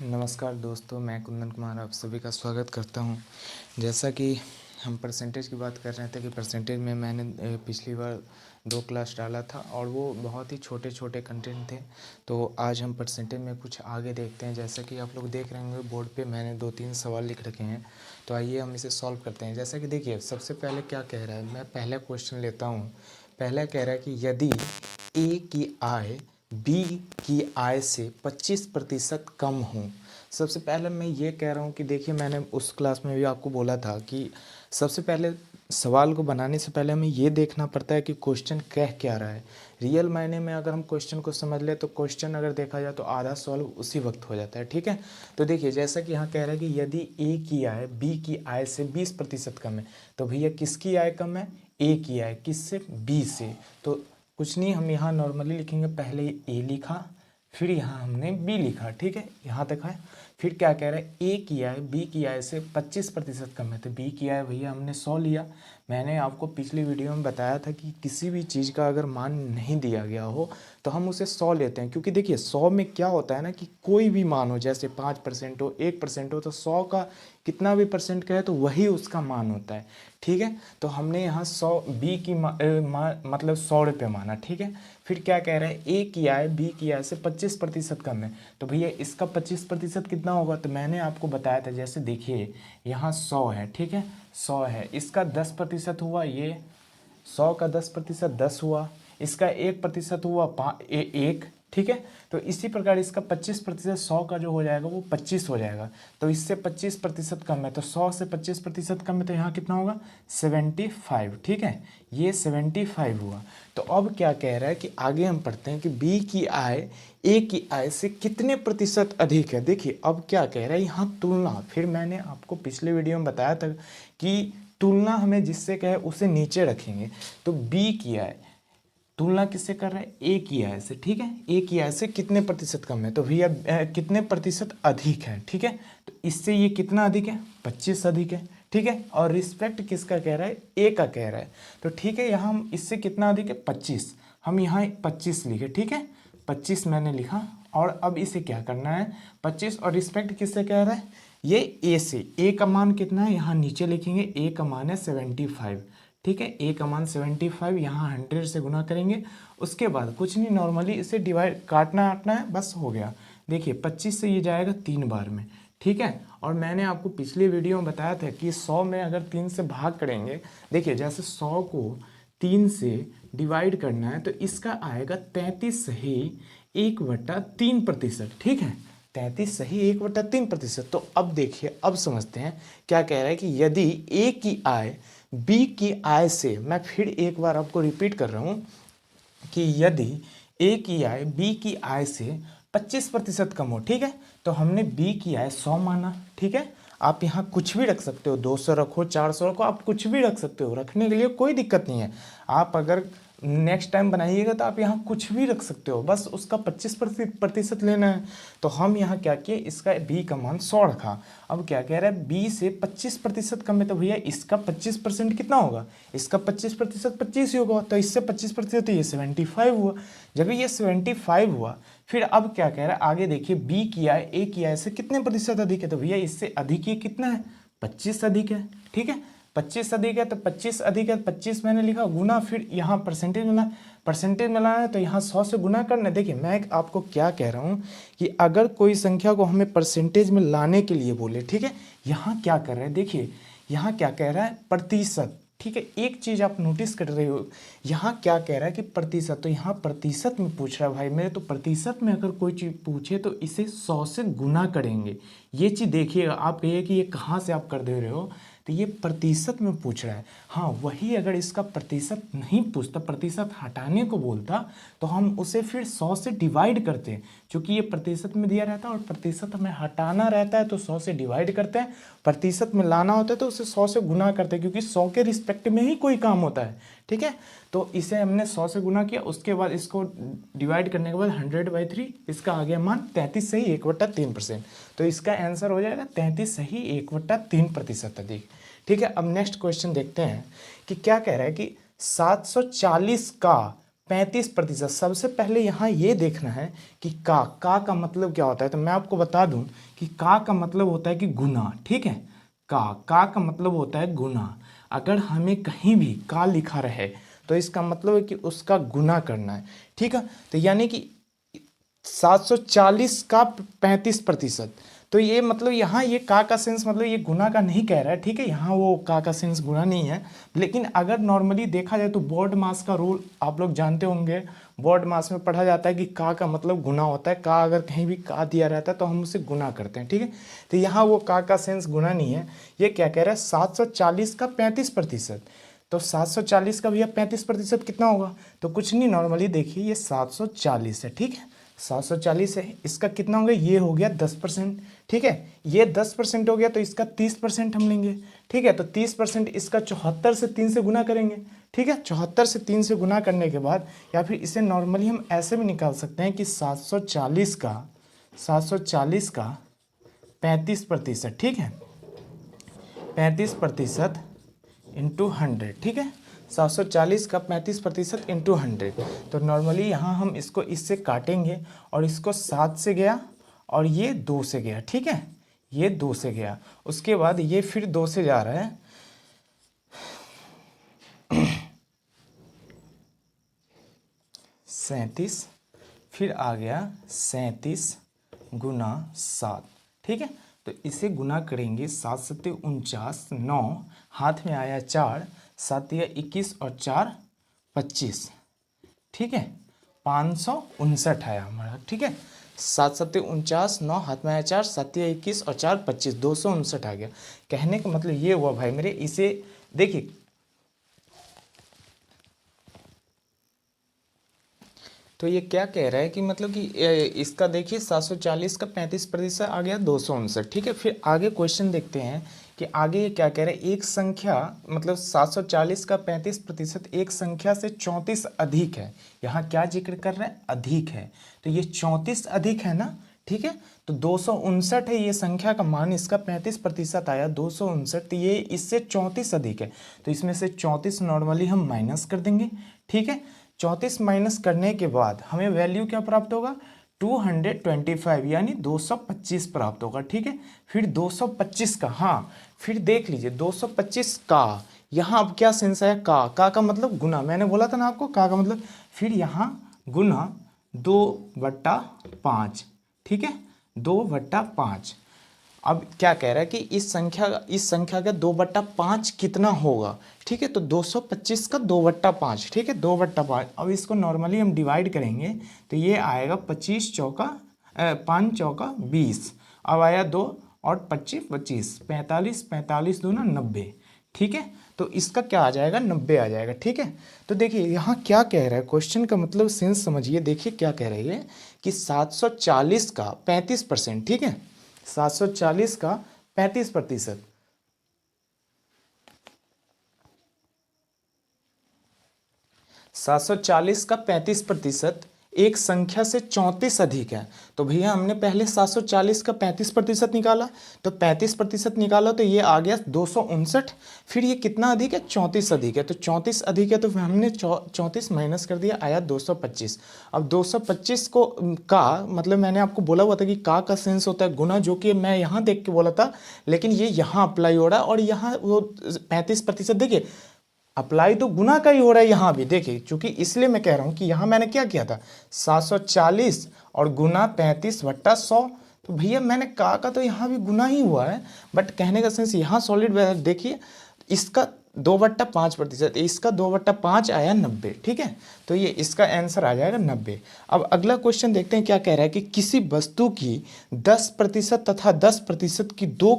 नमस्कार दोस्तों, मैं कुंदन कुमार आप सभी का स्वागत करता हूं। जैसा कि हम परसेंटेज की बात कर रहे थे कि परसेंटेज में मैंने पिछली बार 2 क्लास डाला था और वो बहुत ही छोटे छोटे कंटेंट थे। तो आज हम परसेंटेज में कुछ आगे देखते हैं। जैसा कि आप लोग देख रहे होंगे बोर्ड पे मैंने 2-3 सवाल लिख रखे हैं, तो आइए हम इसे सॉल्व करते हैं। जैसा कि देखिए, सबसे पहले क्या कह रहा है, मैं पहला क्वेश्चन लेता हूँ। पहला कह रहा है कि यदि ए की आय बी की आय से 25% कम हो। सबसे पहले मैं ये कह रहा हूँ कि देखिए, मैंने उस क्लास में भी आपको बोला था कि सबसे पहले सवाल को बनाने से पहले हमें ये देखना पड़ता है कि क्वेश्चन कह क्या रहा है। रियल मायने में अगर हम क्वेश्चन को समझ ले तो क्वेश्चन अगर देखा जाए तो आधा सॉल्व उसी वक्त हो जाता है। ठीक है, तो देखिए जैसा कि यहाँ कह रहा है कि यदि ए की आय बी की आय से 20% कम है, तो भैया किसकी आय कम है? ए की आय। किससे? बी से। तो कुछ नहीं, हम यहाँ नॉर्मली लिखेंगे, पहले ए लिखा, फिर यहाँ हमने बी लिखा। ठीक है, यहाँ तक है। फिर क्या कह रहा है, ए की आय बी की आय से 25% कम है, तो बी की आय भैया हमने 100 लिया। मैंने आपको पिछली वीडियो में बताया था कि किसी भी चीज़ का अगर मान नहीं दिया गया हो तो हम उसे 100 लेते हैं, क्योंकि देखिए 100 में क्या होता है ना कि कोई भी मान हो, जैसे 5% हो, 1% हो, तो 100 का कितना भी परसेंट का है तो वही उसका मान होता है। ठीक है, तो हमने यहाँ 100 बी की मतलब 100 रुपये माना। ठीक है, फिर क्या कह रहा है, ए की आय बी की आय से 25% कम है, तो भैया इसका 25% कितना होगा? तो मैंने आपको बताया था, जैसे देखिए यहाँ 100 है। ठीक है, 100 है, इसका 10% हुआ, ये 100 का 10% 10 हुआ, इसका 1% हुआ 1। ठीक है, तो इसी प्रकार इसका 25%, 100 का जो हो जाएगा वो 25 हो जाएगा। तो इससे 25% कम है, तो 100 से 25% कम है, तो यहाँ कितना होगा? 75। ठीक है, ये 75 हुआ। तो अब क्या कह रहा है कि आगे हम पढ़ते हैं कि बी की आय ए की आय से कितने प्रतिशत अधिक है। देखिए अब क्या कह रहा है, यहाँ तुलना। फिर मैंने आपको पिछले वीडियो में बताया था कि तुलना हमें जिससे कहे उसे नीचे रखेंगे। तो बी की आय तुलना किससे कर रहा है? ए की आय से। ठीक है, ए की आय से कितने प्रतिशत कम है, तो भैया कितने प्रतिशत अधिक है। ठीक है, तो इससे ये कितना अधिक है? 25 अधिक है। ठीक है, और रिस्पेक्ट किसका कह रहा है? ए का कह रहा है। तो ठीक है, यहाँ हम इससे कितना अधिक है? 25। हम यहाँ 25 लिखे। ठीक है, 25 मैंने लिखा। और अब इसे क्या करना है? 25 और रिस्पेक्ट किससे कह रहा है? ये ए से। ए का मान कितना है? यहाँ नीचे लिखेंगे, ए का मान है 75। ठीक है, ए का मान 75, यहाँ 100 से गुना करेंगे। उसके बाद कुछ नहीं, नॉर्मली इसे डिवाइड काटना आटना है, बस हो गया। देखिए 25 से ये जाएगा 3 बार में। ठीक है, और मैंने आपको पिछली वीडियो में बताया था कि 100 में अगर 3 से भाग करेंगे, देखिए जैसे 100 को 3 से डिवाइड करना है तो इसका आएगा 33 सही 1/3%। ठीक है, 33 सही 1/3%। तो अब देखिए, अब समझते हैं क्या कह रहा है कि यदि ए की आय बी की आय से, मैं फिर एक बार आपको रिपीट कर रहा हूं कि यदि ए की आय बी की आय से 25% कम हो। ठीक है, तो हमने बी की आय 100 माना। ठीक है, आप यहाँ कुछ भी रख सकते हो, 200 रखो, 400 रखो, आप कुछ भी रख सकते हो, रखने के लिए कोई दिक्कत नहीं है। आप अगर नेक्स्ट टाइम बनाइएगा तो आप यहाँ कुछ भी रख सकते हो, बस उसका 25% लेना है। तो हम यहाँ क्या किए, इसका बी का मान 100 रखा। अब क्या कह रहा है, बी से 25% कम है, तो भैया इसका 25% कितना होगा? इसका 25% 25 ही होगा, तो इससे 25%, तो ये 75 हुआ। जब ये 75 हुआ, फिर अब क्या कह रहा है आगे देखिए, बी की आय ए की आय से कितने प्रतिशत अधिक है, तो भैया इससे अधिक ये कितना है? 25 अधिक है। ठीक है, 25 अधिक है, तो 25 अधिक है, 25 मैंने लिखा, गुना, फिर यहाँ परसेंटेज मिला, परसेंटेज मिलाना है तो यहाँ 100 से गुना करना है। देखिए मैं आपको क्या कह रहा हूँ कि अगर कोई संख्या को हमें परसेंटेज में लाने के लिए बोले, ठीक है, यहाँ क्या कर रहे हैं, देखिए यहाँ क्या कह रहा है? प्रतिशत। ठीक है, एक चीज़ आप नोटिस कर रहे हो, यहाँ क्या कह रहा है कि प्रतिशत, तो यहाँ प्रतिशत में पूछ रहा है भाई मेरे। तो प्रतिशत में अगर कोई चीज़ पूछे तो इसे 100 से गुना करेंगे। ये चीज़ देखिएगा, आप कहिए कि ये कहाँ से आप कर दे रहे हो, तो ये प्रतिशत में पूछ रहा है। हाँ, वही अगर इसका प्रतिशत नहीं पूछता, प्रतिशत हटाने को बोलता, तो हम उसे फिर 100 से डिवाइड करते हैं। क्योंकि ये प्रतिशत में दिया रहता है और प्रतिशत हमें हटाना रहता है तो 100 से डिवाइड करते हैं, प्रतिशत में लाना होता है तो उसे 100 से गुना करते हैं, क्योंकि 100 के रिस्पेक्ट में ही कोई काम होता है। ठीक है, तो इसे हमने 100 से गुना किया, उसके बाद इसको डिवाइड करने के बाद 100/3, इसका आ गया मान 33 सही 1/3%। तो इसका आंसर हो जाएगा 33 सही 1/3% अधिक। ठीक है, अब नेक्स्ट क्वेश्चन देखते हैं कि क्या कह रहा है कि 740 का 35%। सबसे पहले यहाँ ये देखना है कि का मतलब क्या होता है। तो मैं आपको बता दूं कि का मतलब होता है कि गुना, ठीक है। का मतलब होता है गुना। अगर हमें कहीं भी का लिखा रहे तो इसका मतलब है कि उसका गुना करना है, ठीक है। तो यानी कि 740 का 35%। तो ये मतलब यहाँ ये का सेंस मतलब ये गुना का नहीं कह रहा है, ठीक है। यहाँ वो का सेंस गुना नहीं है। लेकिन अगर नॉर्मली देखा जाए तो बोर्ड मास का रूल आप लोग जानते होंगे। बोर्ड मास में पढ़ा जाता है कि का मतलब गुना होता है। का अगर कहीं भी का दिया रहता है तो हम उसे गुना करते हैं, ठीक है। तो यहाँ वो का सेंस गुना नहीं है। ये क्या कह रहा है, 740 का 35%। तो 740 का भैया 35% कितना होगा, तो कुछ नहीं, नॉर्मली देखिए ये 740 है, ठीक है। 740 है, इसका कितना हो गया, ये हो गया 10%, ठीक है। ये 10% हो गया तो इसका 30% हम लेंगे, ठीक है। तो 30% इसका 74 से 3 से गुना करेंगे, ठीक है। 74 से 3 से गुना करने के बाद या फिर इसे नॉर्मली हम ऐसे भी निकाल सकते हैं कि 740 का 35%, ठीक है। 35% इंटू 100, ठीक है। 740 का 35% इंटू 100। तो नॉर्मली यहाँ हम इसको इससे काटेंगे और इसको 7 से गया और ये 2 से गया, ठीक है। ये 2 से गया, उसके बाद ये फिर 2 से जा रहा है 37, फिर आ गया 37 गुना 7, ठीक है। तो इसे गुना करेंगे, 7 सत्ते 49, 9 हाथ में आया 4, 7 या 21 और 4 25, ठीक है। 559 आया हमारा, ठीक है। 7 सत्ते 49, 9 हाथ में आया 4, 7 या 21 और 4 25, 259 आ गया। कहने का मतलब ये हुआ भाई मेरे, इसे देखिए तो ये क्या कह रहा है कि मतलब कि इसका देखिए 740 का 35% आ गया 259, ठीक है। फिर आगे क्वेश्चन देखते हैं कि आगे ये क्या कह रहा है, एक संख्या मतलब 740 का 35% एक संख्या से 34 अधिक है। यहाँ क्या जिक्र कर रहा है, अधिक है। तो ये 34 अधिक है ना, ठीक है। तो 259 है ये संख्या का मान, इसका 35% आया 259, तो ये इससे 34 अधिक है। तो इसमें से 34 नॉर्मली हम माइनस कर देंगे, ठीक है। 34 माइनस करने के बाद हमें वैल्यू क्या प्राप्त होगा, 225 यानी 225 प्राप्त होगा, ठीक है। फिर 225 का, हाँ फिर देख लीजिए 225 का यहाँ अब क्या सेंस आया, का मतलब गुना, मैंने बोला था ना आपको का मतलब। फिर यहाँ गुना 2/5, ठीक है, 2/5। अब क्या कह रहा है कि इस संख्या का 2/5 कितना होगा, ठीक है। तो 225 का 2/5, ठीक है, 2/5। अब इसको नॉर्मली हम डिवाइड करेंगे तो ये आएगा 25 चौका 5 चौका 20, अब आया 2 और 25 25, 45 45 दूना 90, ठीक है। तो इसका क्या आ जाएगा, 90 आ जाएगा, ठीक है। तो देखिए यहाँ क्या कह रहा है, क्वेश्चन का मतलब सेंस समझिए। देखिए क्या कह रही है कि 740 का 35%, ठीक है, 740 का 35%, 740 का 35% एक संख्या से 34 अधिक है। तो भैया हमने पहले 740 का 35% निकाला, तो 35% निकाला तो ये आ गया 259। फिर ये कितना अधिक है, 34 अधिक है। तो 34 अधिक है तो हमने 34 माइनस कर दिया, आया 225। अब 225 को का मतलब मैंने आपको बोला हुआ था कि का सेंस होता है गुना, जो कि मैं यहाँ देख के बोला था, लेकिन ये यहाँ अप्लाई हो रहा है। और यहाँ वो 35% देखिए अप्लाई तो गुना का ही हो रहा है यहाँ भी, देखिए चूंकि इसलिए मैं कह रहा हूँ कि यहाँ मैंने क्या किया था 740 और गुना 35/100। तो भैया मैंने का तो यहाँ भी गुना ही हुआ है, बट कहने का सेंस यहाँ सॉलिड देखिए इसका 2/5%, इसका 2/5 आया 90, ठीक है। तो ये इसका आंसर आ जाएगा 90। अब अगला क्वेश्चन देखते हैं क्या कह रहा है कि किसी वस्तु की 10% तथा 10% की दो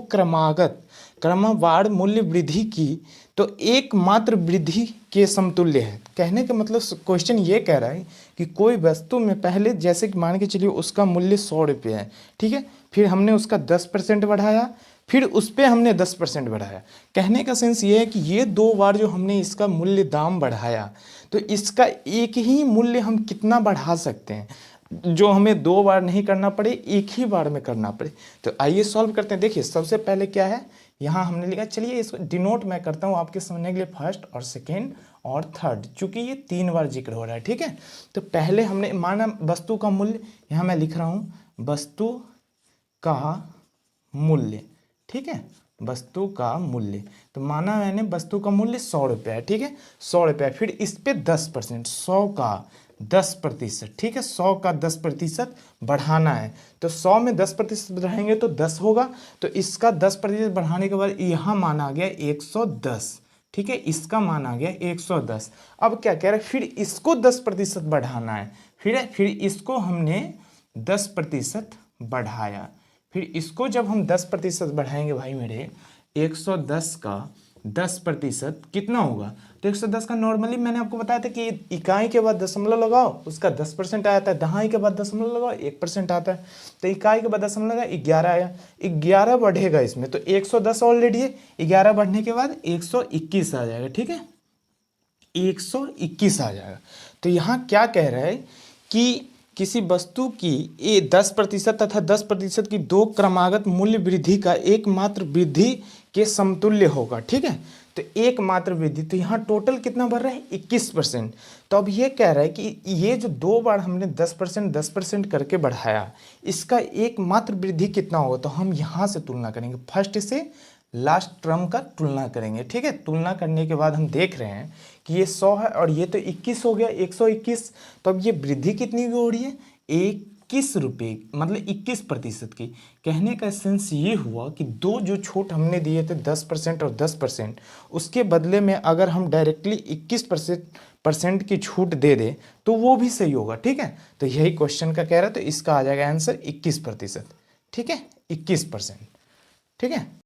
क्रमवार मूल्य वृद्धि की तो एकमात्र वृद्धि के समतुल्य है। कहने का मतलब क्वेश्चन ये कह रहा है कि कोई वस्तु में पहले जैसे कि मान के चलिए उसका मूल्य 100 रुपये है, ठीक है। फिर हमने उसका 10% बढ़ाया, फिर उस पर हमने 10% बढ़ाया। कहने का सेंस ये है कि ये दो बार जो हमने इसका मूल्य दाम बढ़ाया, तो इसका एक ही मूल्य हम कितना बढ़ा सकते हैं, जो हमें दो बार नहीं करना पड़े, एक ही बार में करना पड़े। तो आइए सॉल्व करते हैं। देखिए सबसे पहले क्या है यहाँ हमने लिखा, चलिए इसको डिनोट मैं करता हूँ आपके समझने के लिए, फर्स्ट और सेकेंड और थर्ड, चूंकि ये 3 बार जिक्र हो रहा है, ठीक है। तो पहले हमने माना वस्तु का मूल्य, यहाँ मैं लिख रहा हूँ वस्तु का मूल्य, ठीक है, वस्तु का मूल्य। तो माना मैंने वस्तु का मूल्य 100 रुपया है, ठीक है, 100 रुपया, फिर इस पे 10%, 100 का 10%, ठीक है, 100 का 10% बढ़ाना है। तो 100 में 10% बढ़ाएंगे तो 10 होगा, तो इसका 10% बढ़ाने के बाद यहाँ मान आ गया 110, ठीक है, इसका मान आ गया 110। अब क्या कह रहे हैं, फिर इसको 10% बढ़ाना है, फिर इसको हमने 10% बढ़ाया, फिर इसको जब हम 10% बढ़ाएंगे भाई मेरे, 110 का 10% कितना होगा, तो 110 का नॉर्मली मैंने आपको बताया था कि इकाई के बाद दशमलव लगाओ, उसका 10% आता है, दहाई के बाद दशमलव लगाओ 1% आता है, तो इकाई के बाद दशमलव लगा 11 आया, 11 बढ़ेगा इसमें, तो 110 ऑलरेडी है, 11 बढ़ने के बाद 121 आ जाएगा, ठीक है, 121 आ जाएगा। तो यहाँ क्या कह रहा है कि किसी वस्तु की ये 10% तथा 10% की दो क्रमागत मूल्य वृद्धि का एकमात्र वृद्धि के समतुल्य होगा, ठीक है। तो एकमात्र वृद्धि, तो यहाँ टोटल कितना बढ़ रहा है 21%। तो अब ये कह रहा है कि ये जो 2 बार हमने 10% करके बढ़ाया, इसका एकमात्र वृद्धि कितना होगा, तो हम यहाँ से तुलना करेंगे, फर्स्ट से लास्ट टर्म का तुलना करेंगे, ठीक है। तुलना करने के बाद हम देख रहे हैं कि ये 100 है और ये तो 21 हो गया, 121, तो अब ये वृद्धि कितनी हो रही है, 21 रुपये, मतलब 21% की। कहने का सेंस ये हुआ कि दो जो छूट हमने दिए थे 10% और 10%, उसके बदले में अगर हम डायरेक्टली 21% की छूट दे दे तो वो भी सही होगा, ठीक है। तो यही क्वेश्चन का कह रहा है, तो इसका आ जाएगा आंसर 21%, ठीक है, 21%, ठीक है।